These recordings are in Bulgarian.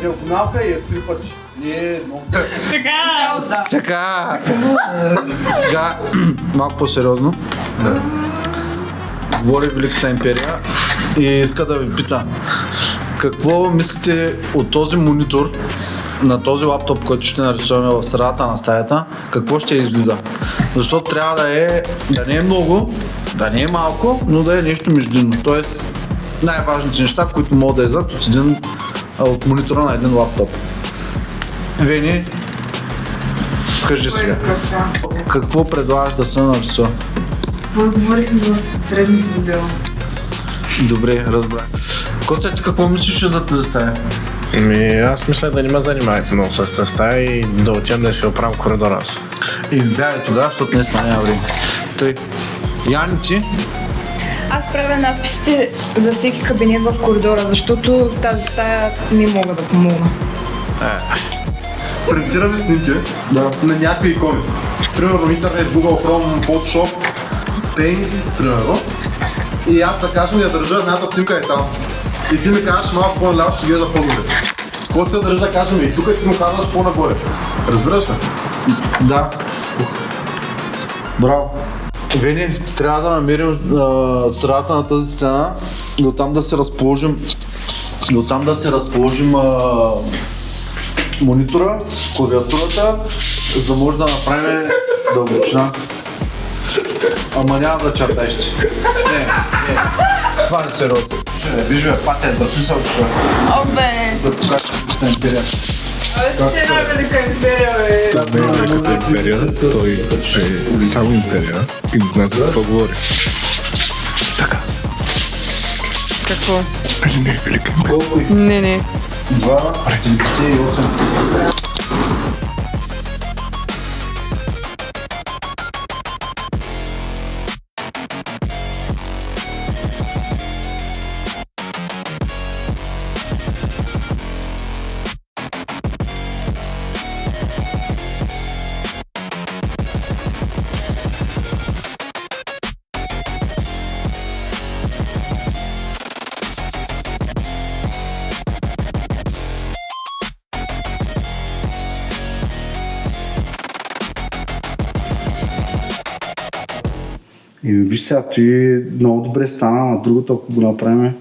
диагоналка и е в 3 пъти. Не е едно. Така. Сега, малко по-сериозно. Говори Великата империя и иска да ви пита. Какво мислите от този монитор на този лаптоп, който ще нарисуваме в средата на стаята, какво ще излиза? Защото трябва да не е много, да не е малко, но да е нещо междинно. Тоест най-важните неща, които могат да излязат от монитора на един лаптоп. Вени, кажи сега. Какво предлагаш да се нарисува? Говорихме за древни модела. Добре, разбрах. Костя, ти какво мислиш за тази стая? Аз мисля да не ме занимавате много с тази стая и да отидем да си оправям коридора аз. И бягай тогава, защото наистина няма време. Тъй, Яни, ти? Аз правя надписите за всеки кабинет в коридора, защото тази стая не мога да помогна. Принтираме снимки на някакви икони. Примерно в интернет, Google Chrome, Photoshop, Paint, примерно. И аз да кажем я държа, едната снимка е там. И ти ми казваш малко по-наляво, ще изглежда по-добре. Който я държа, да кажем и тук ти му казваш по-нагоре. Разбираш ли? Да. Браво. Вени, трябва да намерим средата на тази сцена и оттам да се разположим монитора, клавиатурата, за да може да направим дълбочина. Ама няма да чертаеш ти. Не. Това не сериозно. Виж бе, патент, да си се отчува. Обе! Да покажеш Великата империя. Абе, ти е Велика империя, бе! Великата империя, той е само империя и не знае за какво говори. Какво? Не е Велика империя. Колко? Не. 2,78. И виж сега, той много добре стана на другото, ако го направим.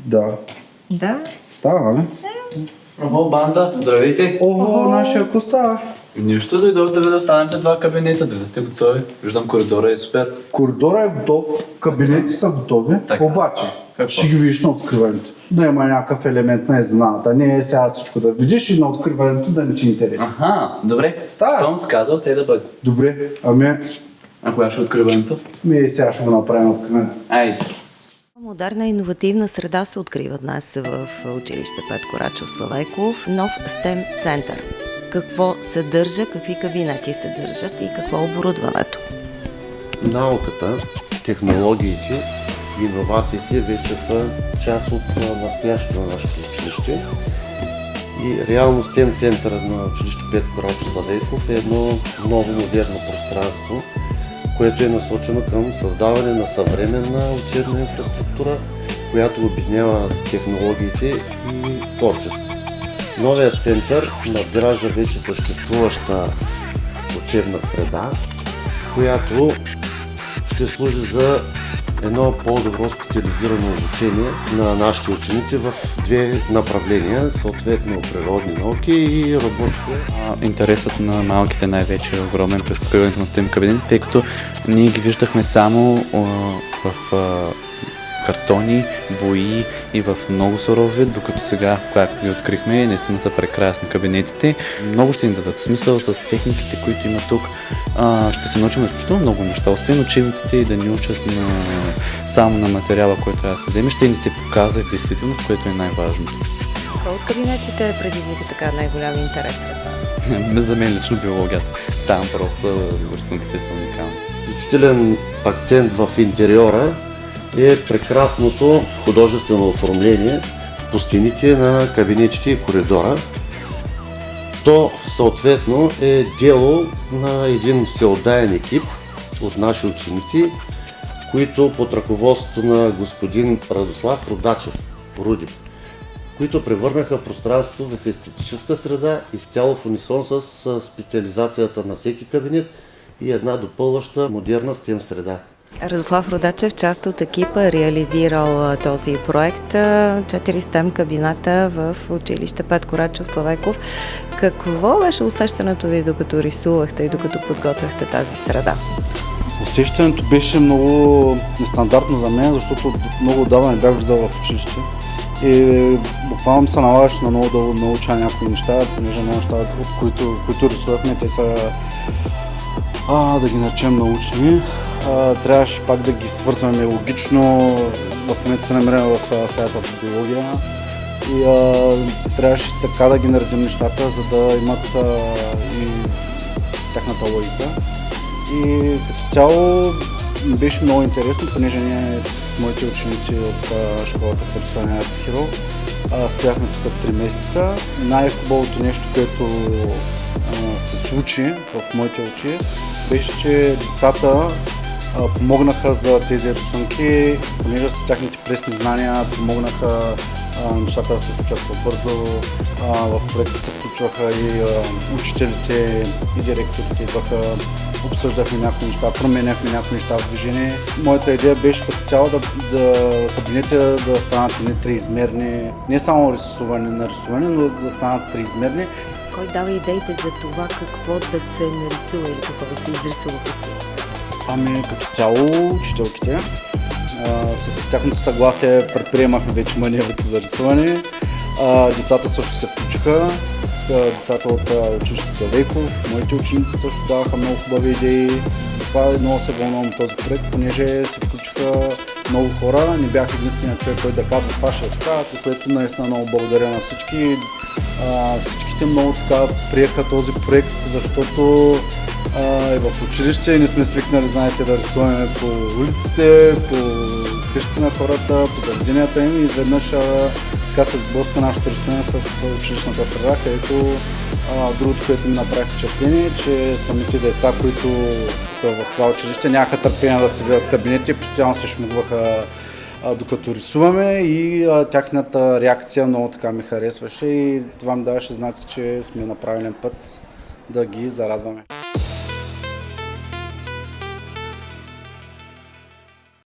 Да. Да? Става, нали? Охо, банда, здравейте! Ого, нашия Коста. Нищо, дойдохте да останете два кабинета, дали сте готови? Виждам коридора е супер. Коридора е готов, кабинети са готови, Така. обаче Какво? ще ги видиш на откриването. Да има някакъв елемент на изненадата. Не е сега всичко да видиш и на откриването да не ти интересува. Аха, добре. Става. Щом сказал, те да бъде. Добре, ами А кога ще откриването? и сега ще го направим откриването. Айде. Модерна и иновативна среда се открива днес в училище Петко Рачов Славейков, нов STEM център. Какво съдържа, какви кабинети се държат и какво е оборудването? Науката, технологиите и иновациите вече са част от настоящето на нашето училище. И реално STEM центърът на училище Петко Рачов Славейков е едно ново модерно пространство, което е насочено към създаване на съвременна учебна инфраструктура, която обединява технологиите и творчество. Новият център надгражда вече съществуваща учебна среда, която ще служи за едно по-добро специализирано обучение на нашите ученици в две направления, съответно природни науки и роботика. Интересът на малките най-вече е огромен през откриването на STEM кабинети, тъй като ние ги виждахме само в картони, бои и в много суров вид, докато сега, когато ги открихме, наистина са прекрасни кабинетите. Много ще ни дадат смисъл с техниките, които има тук. Ще се научим изключително много неща, освен учебниците и да ни учат само на материала, който трябва да се вземе, ще ни се показва в действителност, което е най-важното. Кой от кабинетите предизвика така най-голям интерес сред вас? За мен лично биологията. Там просто рисунките са уникални. Изключителен акцент в интериора е прекрасното художествено оформление по стените на кабинетите и коридора. То съответно е дело на един всеотдаен екип от наши ученици, които под ръководството на господин Радослав Рудачев, Руди, които превърнаха пространството в естетическа среда, изцяло в унисон с специализацията на всеки кабинет и една допълваща модерна STEM среда. Радослав Родачев, част от екипа, е реализирал този проект 4 STEM кабината в училище Петко Рачов Славейков. Какво беше усещането ви докато рисувахте и докато подготвяхте тази среда? Усещането беше много нестандартно за мен, защото много отдавна не бях влизал в училище. И буквално се налагаше на много да науча някои неща, понеже много неща, от които рисувахме, те са да ги наречем научни. Трябваше пак да ги свързваме логично. В момента се намираме в стаята по биология и трябваше така да ги наредим нещата, за да имат и тяхната логика. И като цяло беше много интересно, понеже ние с моите ученици от школата по рисуване на Артхиро стояхме тук 3 месеца. Най-хубавото нещо, което се случи в моите очи, беше, че децата помогнаха за тези рисунки, понеже с тяхните пресни знания помогнаха нещата да се случат по-бързо. В проекта се включваха и учителите, и директорите идваха, обсъждахме някои неща, променяхме някои неща в движение. Моята идея беше като цяло кабинетите да станат едни триизмерни, не само нарисуване, но да станат триизмерни. Кой дава идеите за това какво да се нарисува или какво да се изрисува по стил? Ами като цяло учителките. С тяхното съгласие предприемахме вече маниерите за рисуване. Децата също се включиха. Децата от училище Славейков, моите ученици също даваха много хубави идеи. Затова много се вълнувам този проект, понеже се включиха много хора. Не бях единственият човек, който да казва това ще е така, за което наистина много благодаря на всички. Всичките много така приеха този проект, защото и в училище не сме свикнали, знаете, да рисуваме по улиците, по къщи на хората, по заведенията им и изведнъж така се сблъска нашето рисуване с училищната среда, където другото, което ми направи впечатление, че самите деца, които са в това училище, нямаха търпение да седят в кабинети, постоянно се шмугваха докато рисуваме и тяхната реакция много така ми харесваше и това ми даваше знаци, че сме на правилен път да ги зарадваме.